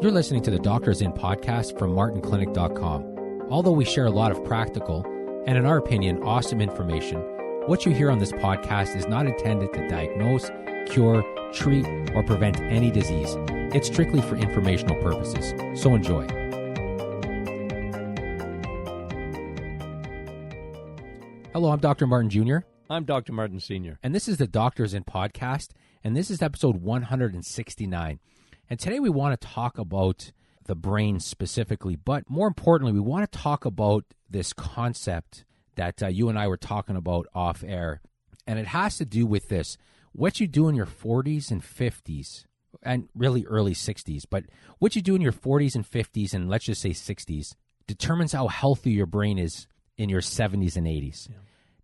You're listening to the Doctors In podcast from martinclinic.com. Although we share a lot of practical and, in our opinion, awesome information, what you hear on this podcast is not intended to diagnose, cure, treat, or prevent any disease. It's strictly for informational purposes. So enjoy. Hello, I'm Dr. Martin Jr. I'm Dr. Martin Sr. And this is the Doctors In podcast, and this is episode 169. And today we want to talk about the brain specifically, but more importantly, we want to talk about this concept that you and I were talking about off air. And it has to do with this, what you do in your 40s and 50s, and really early 60s, but what you do in your 40s and 50s, and let's just say 60s, determines how healthy your brain is in your 70s and 80s. Yeah.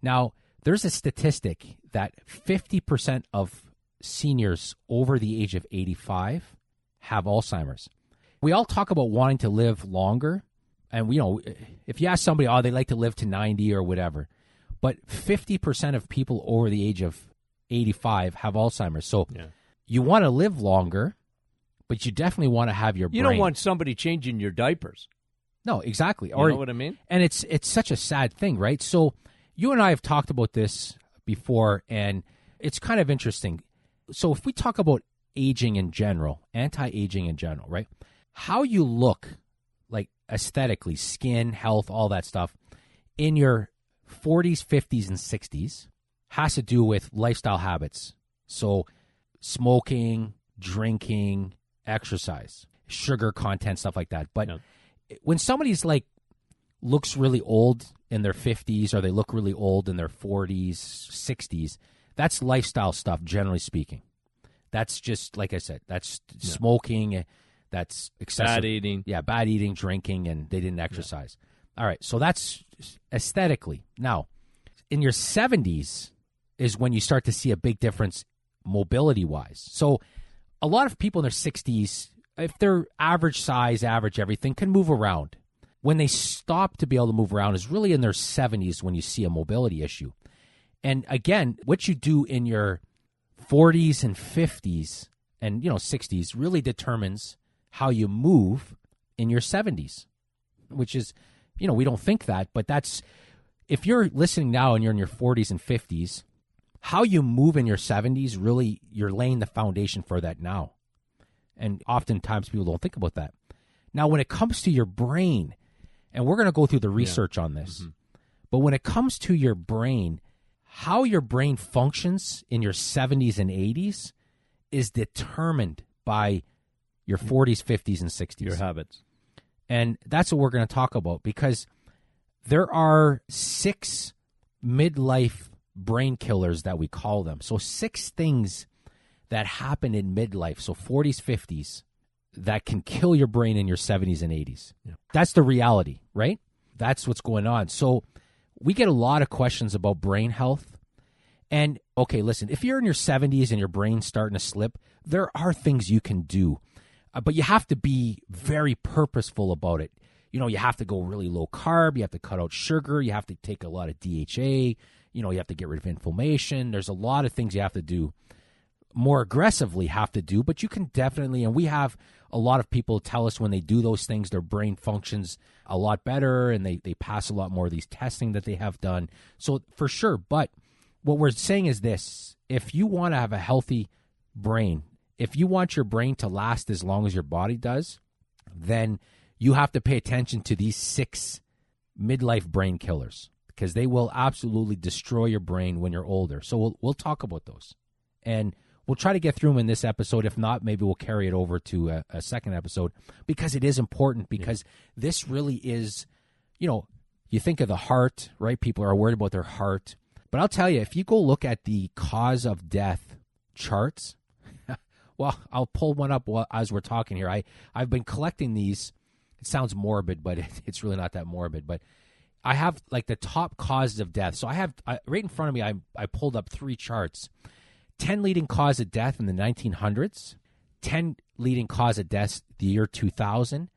Now, there's a statistic that 50% of seniors over the age of 85 have Alzheimer's. We all talk about wanting to live longer, and we know if you ask somebody, they like to live to 90 or whatever, but 50% of people over the age of 85 have Alzheimer's. So you want to live longer, but you definitely want to have your brain. You don't want somebody changing your diapers. No, exactly. You know what I mean? And it's such a sad thing, right? So you and I have talked about this before, and it's kind of interesting. So if we talk about aging in general, anti-aging in general, right? How you look, like aesthetically, skin, health, all that stuff, in your 40s, 50s, and 60s has to do with lifestyle habits. So smoking, drinking, exercise, sugar content, stuff like that. But when somebody's like looks really old in their 50s or they look really old in their 40s, 60s, that's lifestyle stuff, generally speaking. That's just, like I said, that's smoking, that's excessive. Bad eating. Yeah, bad eating, drinking, and they didn't exercise. Yeah. All right, so that's aesthetically. Now, in your 70s is when you start to see a big difference mobility-wise. So a lot of people in their 60s, if they're average size, average everything, can move around. When they stop to be able to move around is really in their 70s when you see a mobility issue. And again, what you do in your 40s and 50s and 60s really determines how you move in your 70s, which is, we don't think that, but that's, if you're listening now and you're in your 40s and 50s, how you move in your 70s, really, you're laying the foundation for that now. And oftentimes people don't think about that. Now, when it comes to your brain, and we're going to go through the research on this, but when it comes to your brain, how your brain functions in your 70s and 80s is determined by your 40s, 50s, and 60s. Your habits. And that's what we're going to talk about, because there are 6 midlife brain killers that we call them. So 6 things that happen in midlife, so 40s, 50s, that can kill your brain in your 70s and 80s. Yeah. That's the reality, right? That's what's going on. So we get a lot of questions about brain health. And, okay, listen, if you're in your 70s and your brain's starting to slip, there are things you can do. But you have to be very purposeful about it. You have to go really low carb. You have to cut out sugar. You have to take a lot of DHA. You have to get rid of inflammation. There's a lot of things you have to do, more aggressively have to do. But you can definitely, and we have a lot of people tell us when they do those things, their brain functions a lot better and they pass a lot more of these testing that they have done. So for sure. But what we're saying is this: if you want to have a healthy brain, if you want your brain to last as long as your body does, then you have to pay attention to these 6 midlife brain killers, because they will absolutely destroy your brain when you're older. So we'll talk about those. And we'll try to get through them in this episode. If not, maybe we'll carry it over to a second episode, because it is important, because this really is, you think of the heart, right? People are worried about their heart. But I'll tell you, if you go look at the cause of death charts, well, I'll pull one up as we're talking here. I've been collecting these. It sounds morbid, but it's really not that morbid. But I have like the top causes of death. So I have right in front of me, I pulled up 3 charts. 10 leading cause of death in the 1900s, 10 leading cause of death the year 2000,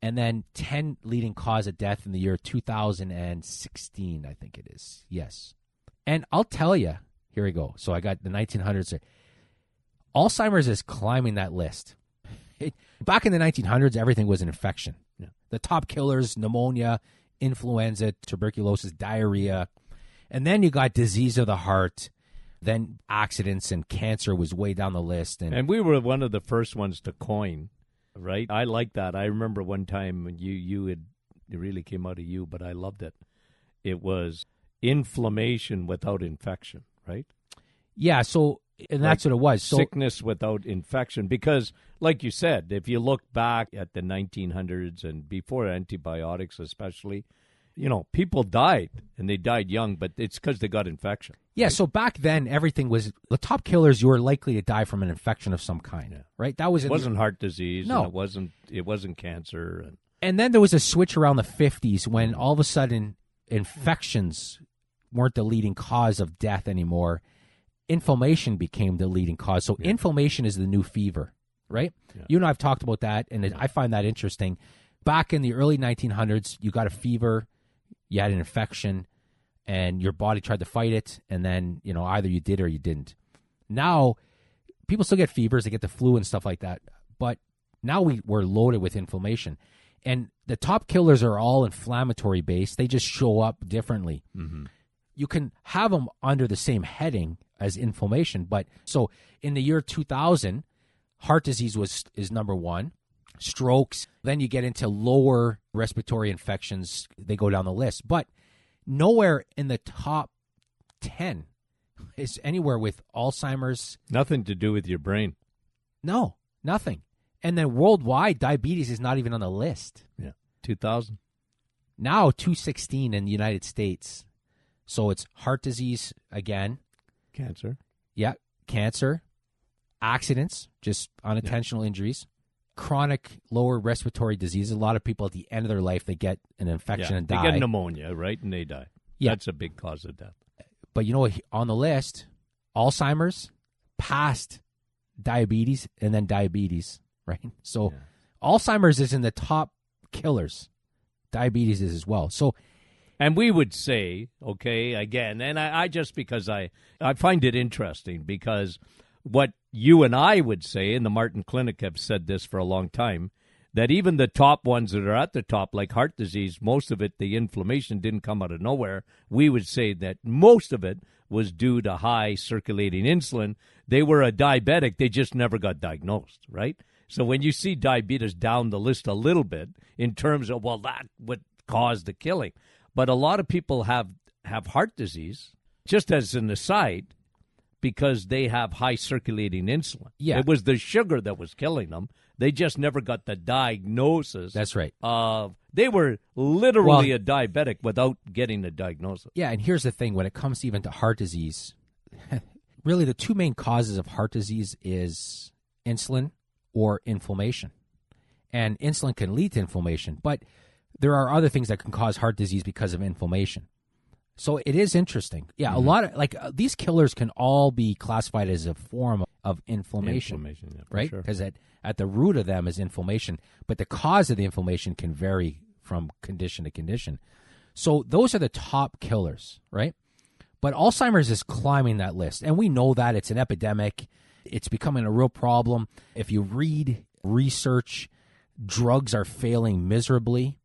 and then 10 leading cause of death in the year 2016, I think it is. Yes. And I'll tell you, here we go. So I got the 1900s. Alzheimer's is climbing that list. Back in the 1900s, everything was an infection. Yeah. The top killers, pneumonia, influenza, tuberculosis, diarrhea. And then you got disease of the heart. Then accidents and cancer was way down the list. And we were one of the first ones to coin, right? I like that. I remember one time when it really came out of you, but I loved it. It was inflammation without infection, right? Yeah, so, and that's what it was. So, sickness without infection. Because, like you said, if you look back at the 1900s and before antibiotics especially, people died, and they died young, but it's because they got infection. Yeah, so back then, everything was, the top killers, you were likely to die from an infection of some kind, right? That was It wasn't heart disease. No. And it wasn't cancer. And then there was a switch around the 50s when all of a sudden infections weren't the leading cause of death anymore. Inflammation became the leading cause. So inflammation is the new fever, right? Yeah. You and I have talked about that, and I find that interesting. Back in the early 1900s, you got a fever, you had an infection, and your body tried to fight it, and then, either you did or you didn't. Now, people still get fevers, they get the flu and stuff like that, but now we're loaded with inflammation. And the top killers are all inflammatory based. They just show up differently. Mm-hmm. You can have them under the same heading as inflammation. But so in the year 2000, heart disease is number one, strokes. Then you get into lower respiratory infections. They go down the list. But nowhere in the top 10 is anywhere with Alzheimer's. Nothing to do with your brain. No, nothing. And then worldwide, diabetes is not even on the list. Yeah, 2000. Now 216 in the United States. So it's heart disease again. Cancer. Yeah, cancer. Accidents, just unintentional injuries. Chronic lower respiratory disease. A lot of people at the end of their life, they get an infection and die. They get pneumonia, right? And they die. Yeah. That's a big cause of death. But on the list, Alzheimer's, past diabetes, and then diabetes. Right, so Alzheimer's is in the top killers. Diabetes is as well. So, and we would say, okay, again, and I just because I find it interesting because what you and I would say, and the Martin Clinic have said this for a long time, that even the top ones that are at the top, like heart disease, most of it, the inflammation didn't come out of nowhere. We would say that most of it was due to high circulating insulin. They were a diabetic. They just never got diagnosed, right? So when you see diabetes down the list a little bit in terms of, that would cause the killing. But a lot of people have heart disease, just as an aside, because they have high circulating insulin. Yeah. It was the sugar that was killing them. They just never got the diagnosis. That's right. They were literally a diabetic without getting the diagnosis. Yeah, and here's the thing. When it comes even to heart disease, really the two main causes of heart disease is insulin or inflammation. And insulin can lead to inflammation, but there are other things that can cause heart disease because of inflammation. So it is interesting. Yeah, a lot of these killers can all be classified as a form of inflammation. Yeah, right? Because at the root of them is inflammation, but the cause of the inflammation can vary from condition to condition. So those are the top killers, right? But Alzheimer's is climbing that list, and we know that it's an epidemic. It's becoming a real problem. If you read research, drugs are failing miserably.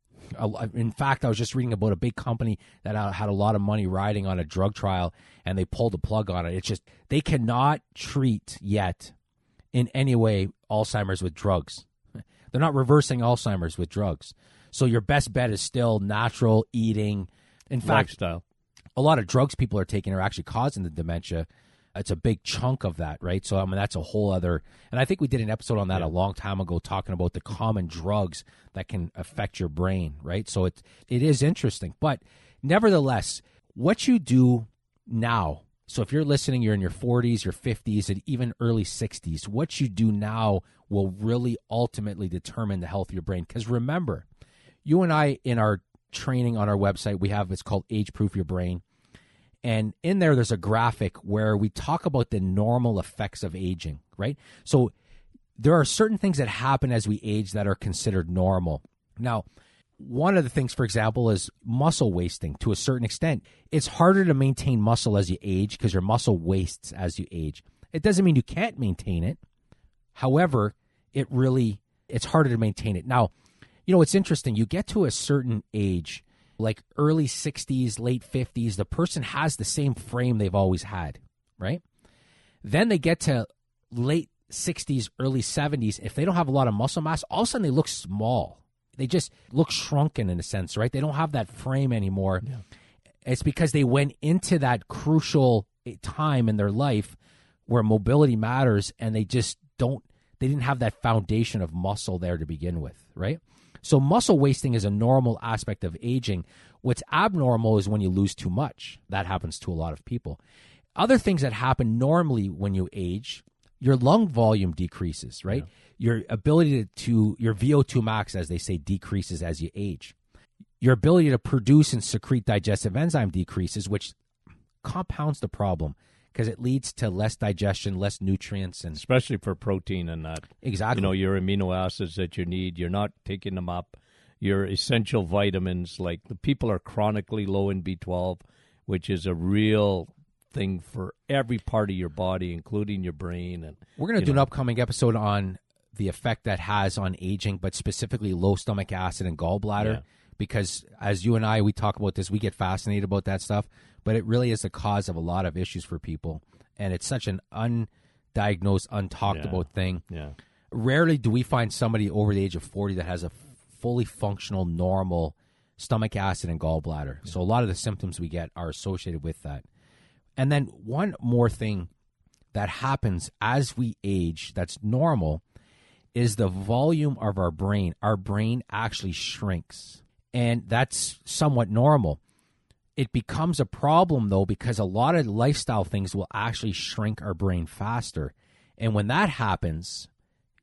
In fact, I was just reading about a big company that had a lot of money riding on a drug trial, and they pulled the plug on it. It's just they cannot treat yet in any way Alzheimer's with drugs. They're not reversing Alzheimer's with drugs. So your best bet is still natural eating. In fact, lifestyle. A lot of drugs people are taking are actually causing the dementia. It's a big chunk of that, right? So, I mean, that's a whole other... And I think we did an episode on that a long time ago talking about the common drugs that can affect your brain, right? So it is interesting. But nevertheless, what you do now... So if you're listening, you're in your 40s, your 50s, and even early 60s, what you do now will really ultimately determine the health of your brain. Because remember, you and I, in our training on our website, we have, it's called Age Proof Your Brain. And in there's a graphic where we talk about the normal effects of aging, right? So there are certain things that happen as we age that are considered normal. Now, one of the things, for example, is muscle wasting to a certain extent. It's harder to maintain muscle as you age because your muscle wastes as you age. It doesn't mean you can't maintain it. However, it really it's harder to maintain it. Now, it's interesting. You get to a certain age, like early 60s, late 50s, the person has the same frame they've always had, right? Then they get to late 60s, early 70s. If they don't have a lot of muscle mass, all of a sudden they look small. They just look shrunken in a sense, right? They don't have that frame anymore. Yeah. It's because they went into that crucial time in their life where mobility matters, and they didn't have that foundation of muscle there to begin with, right? So muscle wasting is a normal aspect of aging. What's abnormal is when you lose too much. That happens to a lot of people. Other things that happen normally when you age, your lung volume decreases, right? Yeah. Your ability your VO2 max, as they say, decreases as you age. Your ability to produce and secrete digestive enzyme decreases, which compounds the problem because it leads to less digestion, less nutrients. And especially for protein and that. Exactly. Your amino acids that you need, you're not taking them up. Your essential vitamins, like the people are chronically low in B12, which is a real thing for every part of your body, including your brain. And we're going to do an upcoming episode on the effect that has on aging, but specifically low stomach acid and gallbladder, because as you and I, we talk about this, we get fascinated about that stuff, but it really is the cause of a lot of issues for people. And it's such an undiagnosed, untalked about thing. Yeah. Rarely do we find somebody over the age of 40 that has a fully functional, normal stomach acid and gallbladder. Yeah. So a lot of the symptoms we get are associated with that. And then one more thing that happens as we age that's normal is the volume of our brain. Our brain actually shrinks, and that's somewhat normal. It becomes a problem, though, because a lot of lifestyle things will actually shrink our brain faster. And when that happens,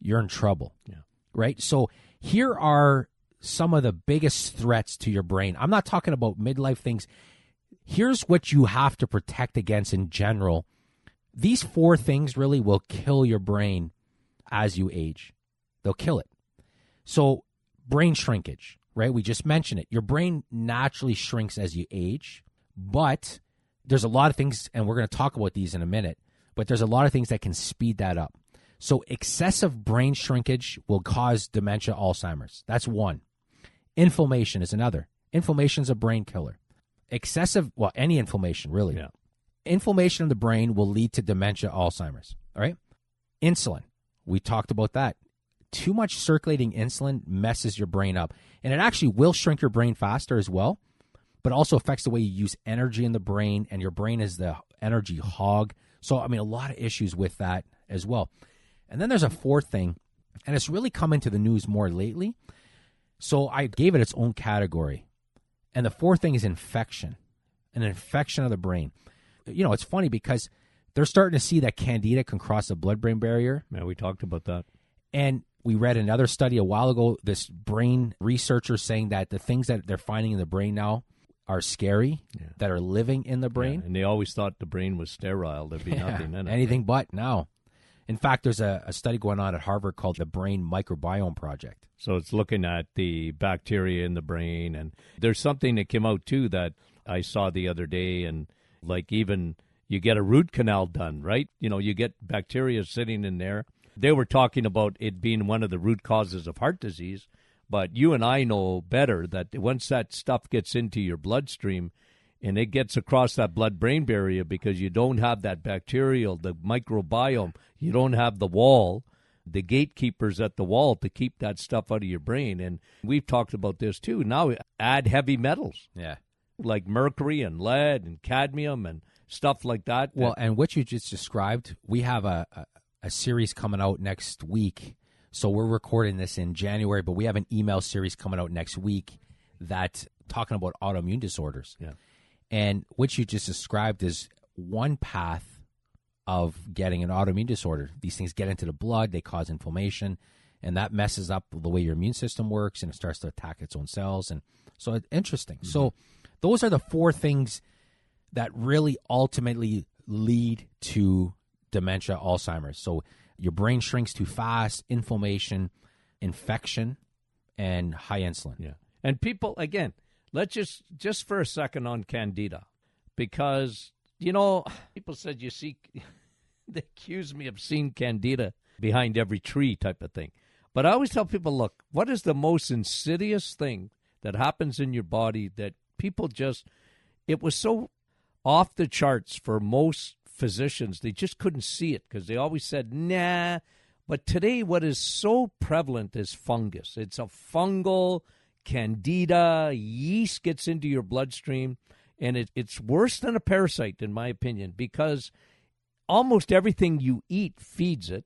you're in trouble, right? So here are some of the biggest threats to your brain. I'm not talking about midlife things. Here's what you have to protect against in general. These 4 things really will kill your brain as you age. They'll kill it. So brain shrinkage, right? We just mentioned it. Your brain naturally shrinks as you age, but there's a lot of things, and we're going to talk about these in a minute, but there's a lot of things that can speed that up. So excessive brain shrinkage will cause dementia, Alzheimer's. That's one. Inflammation is another. Inflammation is a brain killer. Any inflammation, really. Yeah. Inflammation of the brain will lead to dementia, Alzheimer's. All right? Insulin. We talked about that. Too much circulating insulin messes your brain up. And it actually will shrink your brain faster as well, but also affects the way you use energy in the brain, and your brain is the energy hog. So, a lot of issues with that as well. And then there's a 4th thing, and it's really come into the news more lately. So I gave it its own category. And the 4th thing is infection, an infection of the brain. It's funny because they're starting to see that candida can cross the blood-brain barrier. Yeah, we talked about that. And we read another study a while ago, this brain researcher saying that the things that they're finding in the brain now are scary, that are living in the brain. Yeah, and they always thought the brain was sterile. There'd be nothing in it. Anything but now. In fact, there's a study going on at Harvard called the Brain Microbiome Project. So it's looking at the bacteria in the brain. And there's something that came out, too, that I saw the other day. And like even you get a root canal done, right? You get bacteria sitting in there. They were talking about it being one of the root causes of heart disease. But you and I know better that once that stuff gets into your bloodstream and it gets across that blood-brain barrier, because you don't have that bacterial, the microbiome, you don't have the wall, the gatekeepers at the wall to keep that stuff out of your brain. And we've talked about this too. Now add heavy metals. Yeah. Like mercury and lead and cadmium and stuff like that. Well, and what you just described, we have a series coming out next week. So we're recording this in January, but we have an email series coming out next week that's talking about autoimmune disorders. Yeah. And what you just described is one path of getting an autoimmune disorder. These things get into the blood, they cause inflammation, and that messes up the way your immune system works, and it starts to attack its own cells. And so it's interesting. Mm-hmm. So those are the 4 things that really ultimately lead to dementia, Alzheimer's. So your brain shrinks too fast, inflammation, infection, and high insulin. Yeah. And people, again, let's just for a second on candida, because, people said they accuse me of seeing candida behind every tree type of thing. But I always tell people, look, what is the most insidious thing that happens in your body that people just, it was so off the charts for most physicians. They just couldn't see it because they always said, nah. But today what is so prevalent is fungus. It's a fungal candida. Yeast gets into your bloodstream, and it's worse than a parasite, in my opinion, because almost everything you eat feeds it.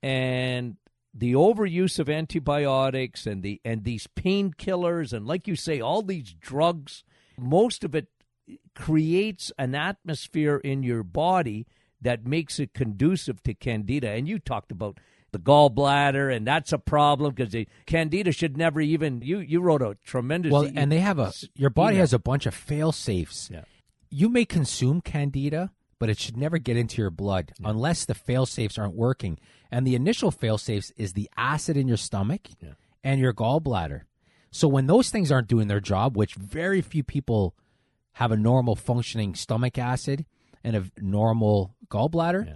And the overuse of antibiotics and these painkillers and, like you say, all these drugs, most of it creates an atmosphere in your body that makes it conducive to candida. And you talked about the gallbladder, and that's a problem because the candida should never even, you wrote a tremendous... Well, and they have your body has a bunch of fail-safes. Yeah. You may consume candida, but it should never get into your blood unless the fail-safes aren't working. And the initial fail-safes is the acid in your stomach and your gallbladder. So when those things aren't doing their job, which very few people have a normal functioning stomach acid and a normal gallbladder. Yeah.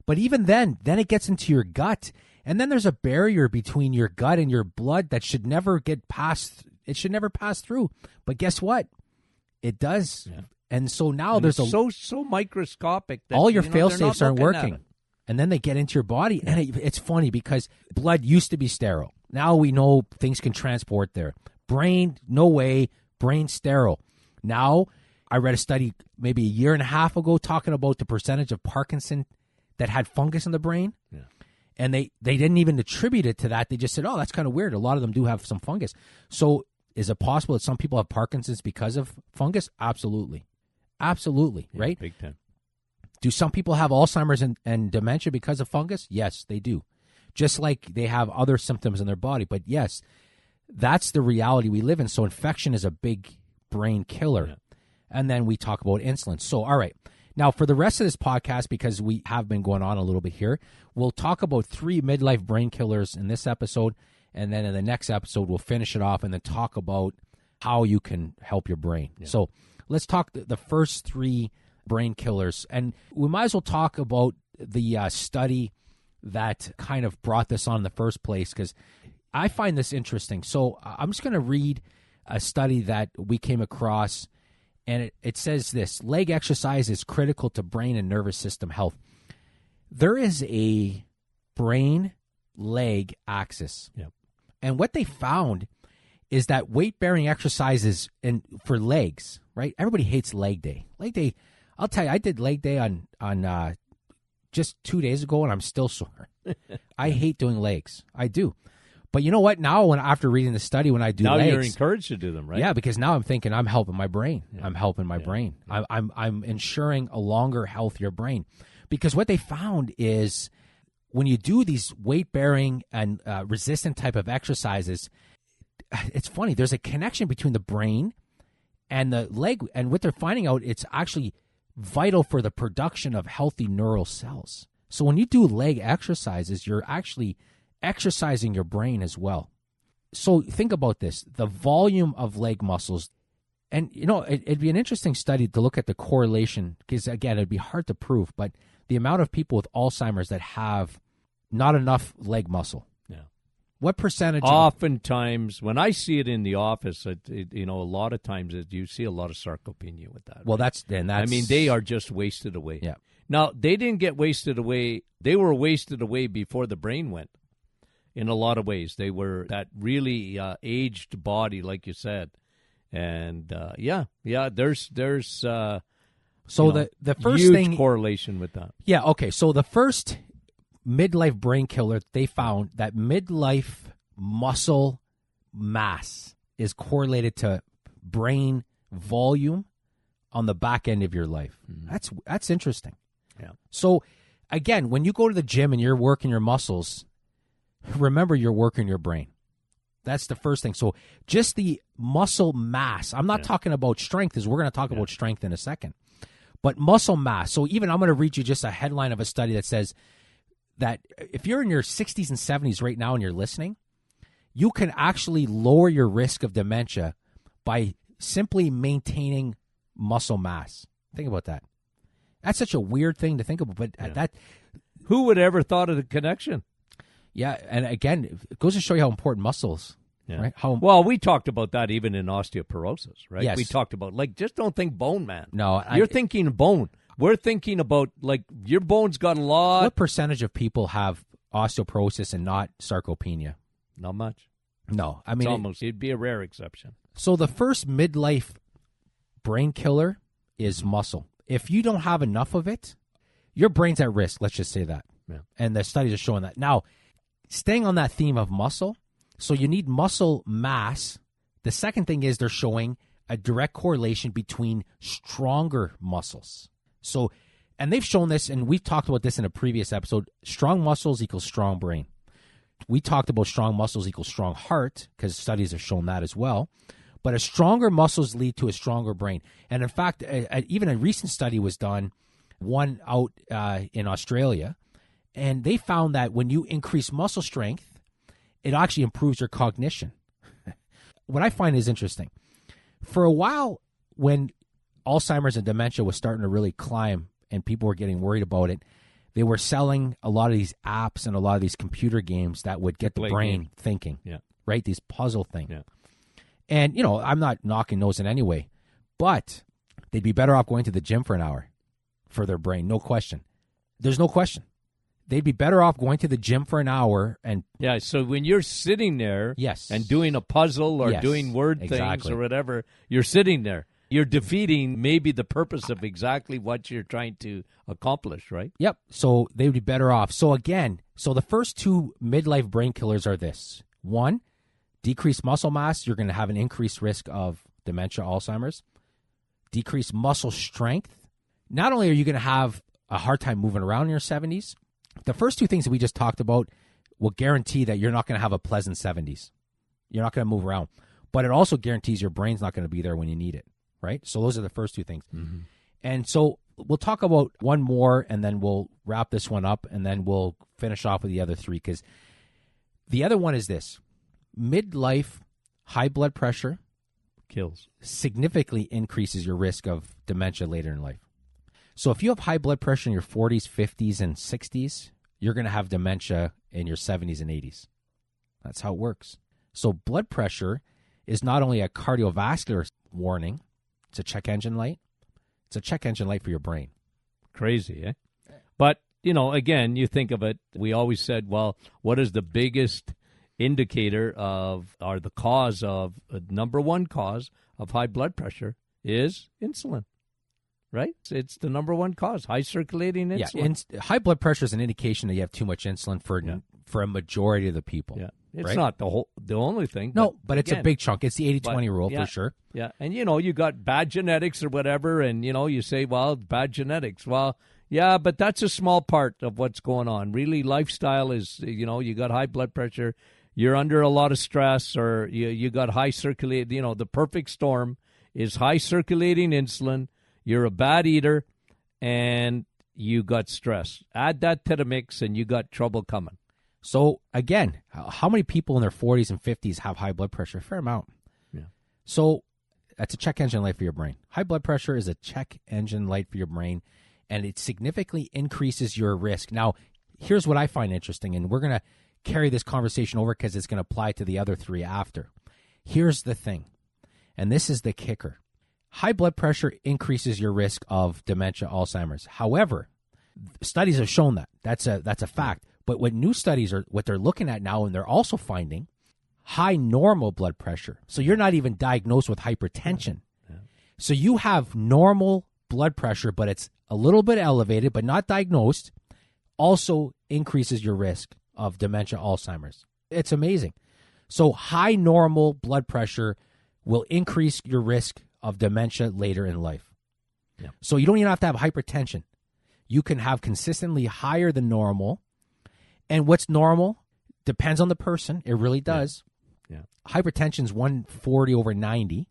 But even then it gets into your gut. And then there's a barrier between your gut and your blood that should never get past. It should never pass through. But guess what? It does. Yeah. And so now there's so microscopic that all your fail-safes aren't working. And then they get into your body. And it's funny because blood used to be sterile. Now we know things can transport there. Brain, no way. Brain sterile. Now, I read a study maybe a year and a half ago talking about the percentage of Parkinson that had fungus in the brain. Yeah. And they didn't even attribute it to that. They just said, oh, that's kind of weird. A lot of them do have some fungus. So is it possible that some people have Parkinson's because of fungus? Absolutely. Absolutely, yeah, right? Big time. Do some people have Alzheimer's and dementia because of fungus? Yes, they do. Just like they have other symptoms in their body. But yes, that's the reality we live in. So infection is a big brain killer. Yeah. And then we talk about insulin. So, all right. Now, for the rest of this podcast, because we have been going on a little bit here, we'll talk about 3 midlife brain killers in this episode. And then in the next episode, we'll finish it off and then talk about how you can help your brain. Yeah. So let's talk the first 3 brain killers. And we might as well talk about the study that kind of brought this on in the first place, because I find this interesting. So I'm just going to read a study that we came across. And it says this: leg exercise is critical to brain and nervous system health. There is a brain-leg axis. Yep. And what they found is that weight-bearing exercises for legs, right? Everybody hates leg day. Leg day, I'll tell you, I did leg day on just 2 days ago, and I'm still sore. I hate doing legs. I do. But you know what? Now, after reading the study, when I do legs, you're encouraged to do them, right? Yeah, because now I'm thinking I'm helping my brain. Yeah. I'm helping my brain. Yeah. I'm ensuring a longer, healthier brain. Because what they found is when you do these weight-bearing and resistant type of exercises, it's funny. There's a connection between the brain and the leg. And what they're finding out, it's actually vital for the production of healthy neural cells. So when you do leg exercises, you're actually exercising your brain as well. So think about this, the volume of leg muscles. And, you know, it'd be an interesting study to look at the correlation, because, again, it'd be hard to prove, but the amount of people with Alzheimer's that have not enough leg muscle. Yeah. What percentage? Oftentimes, when I see it in the office, a lot of times you see a lot of sarcopenia with that. Well, right? that's... I mean, they are just wasted away. Yeah. Now, they didn't get wasted away. They were wasted away before the brain went. In a lot of ways, they were that really aged body, like you said, and there's the first huge thing correlation with that. Yeah, okay. So the first midlife brain killer, they found that midlife muscle mass is correlated to brain volume on the back end of your life. Mm-hmm. That's interesting. Yeah. So again, when you go to the gym and you're working your muscles, remember you're working your brain. That's the first thing. So just the muscle mass. I'm not talking about strength, as we're going to talk about strength in a second. But muscle mass. So even I'm going to read you just a headline of a study that says that if you're in your 60s and 70s right now and you're listening, you can actually lower your risk of dementia by simply maintaining muscle mass. Think about that. That's such a weird thing to think about. But that, who would ever thought of the connection? Yeah, and again, it goes to show you how important muscles, right? Well, we talked about that even in osteoporosis, right? Yes. We talked about, like, just don't think bone, man. No, You're thinking bone. We're thinking about, like, your bone's got a lot. What percentage of people have osteoporosis and not sarcopenia? Not much. No, I mean, it'd be a rare exception. So the first midlife brain killer is muscle. If you don't have enough of it, your brain's at risk. Let's just say that. Yeah. And the studies are showing that. Now, staying on that theme of muscle, so you need muscle mass. The second thing is they're showing a direct correlation between stronger muscles. So, and they've shown this, and we've talked about this in a previous episode, strong muscles equals strong brain. We talked about strong muscles equals strong heart, because studies have shown that as well. But a stronger muscles lead to a stronger brain. And in fact, even a recent study was done, one out in Australia, and they found that when you increase muscle strength, it actually improves your cognition. What I find is interesting. For a while, when Alzheimer's and dementia was starting to really climb and people were getting worried about it, they were selling a lot of these apps and a lot of these computer games that would get the brain thinking, right? These puzzle things. Yeah. And, you know, I'm not knocking those in any way, but they'd be better off going to the gym for an hour for their brain. No question. There's no question. They'd be better off going to the gym for an hour and... Yeah, so when you're sitting there and doing a puzzle or doing word things or whatever, you're sitting there. You're defeating maybe the purpose of exactly what you're trying to accomplish, right? Yep. So they would be better off. So again, the first two midlife brain killers are this. One, decreased muscle mass, you're going to have an increased risk of dementia, Alzheimer's. Decreased muscle strength. Not only are you going to have a hard time moving around in your 70s, the first two things that we just talked about will guarantee that you're not going to have a pleasant 70s. You're not going to move around. But it also guarantees your brain's not going to be there when you need it, right? So those are the first two things. Mm-hmm. And so we'll talk about one more, and then we'll wrap this one up, and then we'll finish off with the other three, because the other one is this. Midlife high blood pressure kills, significantly increases your risk of dementia later in life. So if you have high blood pressure in your 40s, 50s, and 60s, you're going to have dementia in your 70s and 80s. That's how it works. So blood pressure is not only a cardiovascular warning, it's a check engine light. It's a check engine light for your brain. Crazy, eh? But, you know, again, you think of it, we always said, well, what is the biggest indicator of, or the cause of, number one cause of high blood pressure is insulin, right? It's the number one cause, high circulating insulin. Yeah, high blood pressure is an indication that you have too much insulin for a majority of the people. Yeah. It's not the only thing. No, but it's a big chunk. It's the 80-20 rule for sure. Yeah, and, you know, you got bad genetics or whatever, and, you know, you say, well, bad genetics. Well, yeah, but that's a small part of what's going on. Really, lifestyle is, you know, you got high blood pressure, you're under a lot of stress, or you got high circulating, you know, the perfect storm is high circulating insulin, you're a bad eater, and you got stress. Add that to the mix, and you got trouble coming. So, again, how many people in their 40s and 50s have high blood pressure? A fair amount. Yeah. So, that's a check engine light for your brain. High blood pressure is a check engine light for your brain, and it significantly increases your risk. Now, here's what I find interesting, and we're going to carry this conversation over because it's going to apply to the other three after. Here's the thing, and this is the kicker. High blood pressure increases your risk of dementia, Alzheimer's. However, studies have shown that. That's a fact. But what new studies are, what they're looking at now, and they're also finding high normal blood pressure. So you're not even diagnosed with hypertension. Yeah. So you have normal blood pressure, but it's a little bit elevated, but not diagnosed, also increases your risk of dementia, Alzheimer's. It's amazing. So high normal blood pressure will increase your risk of dementia later in life. Yeah. So you don't even have to have hypertension. You can have consistently higher than normal. And what's normal depends on the person. It really does. Yeah. Hypertension is 140/90.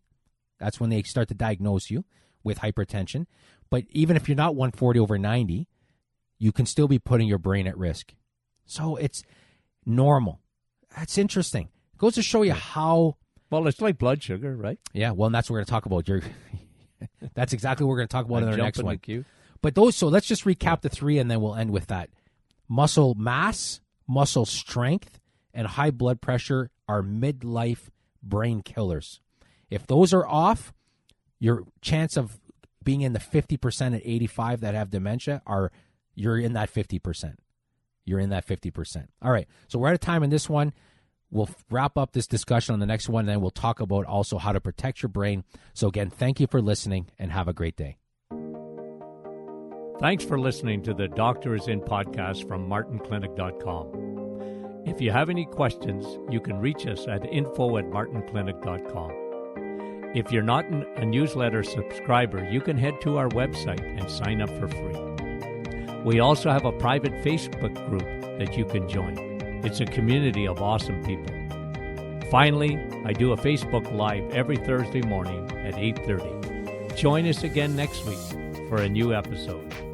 That's when they start to diagnose you with hypertension. But even if you're not 140/90, you can still be putting your brain at risk. So it's normal. That's interesting. It goes to show you how... Well, it's like blood sugar, right? Yeah, well, and that's what we're going to talk about. That's exactly what we're going to talk about in our next one. But so let's just recap the three, and then we'll end with that. Muscle mass, muscle strength, and high blood pressure are midlife brain killers. If those are off, your chance of being in the 50% at 85 that have dementia you're in that 50%. You're in that 50%. All right, so we're out of time in this one. We'll wrap up this discussion on the next one, and then we'll talk about also how to protect your brain. So again, thank you for listening, and have a great day. Thanks for listening to the Doctor is In podcast from martinclinic.com. If you have any questions, you can reach us at info@martinclinic.com. If you're not a newsletter subscriber, you can head to our website and sign up for free. We also have a private Facebook group that you can join. It's a community of awesome people. Finally, I do a Facebook Live every Thursday morning at 8:30. Join us again next week for a new episode.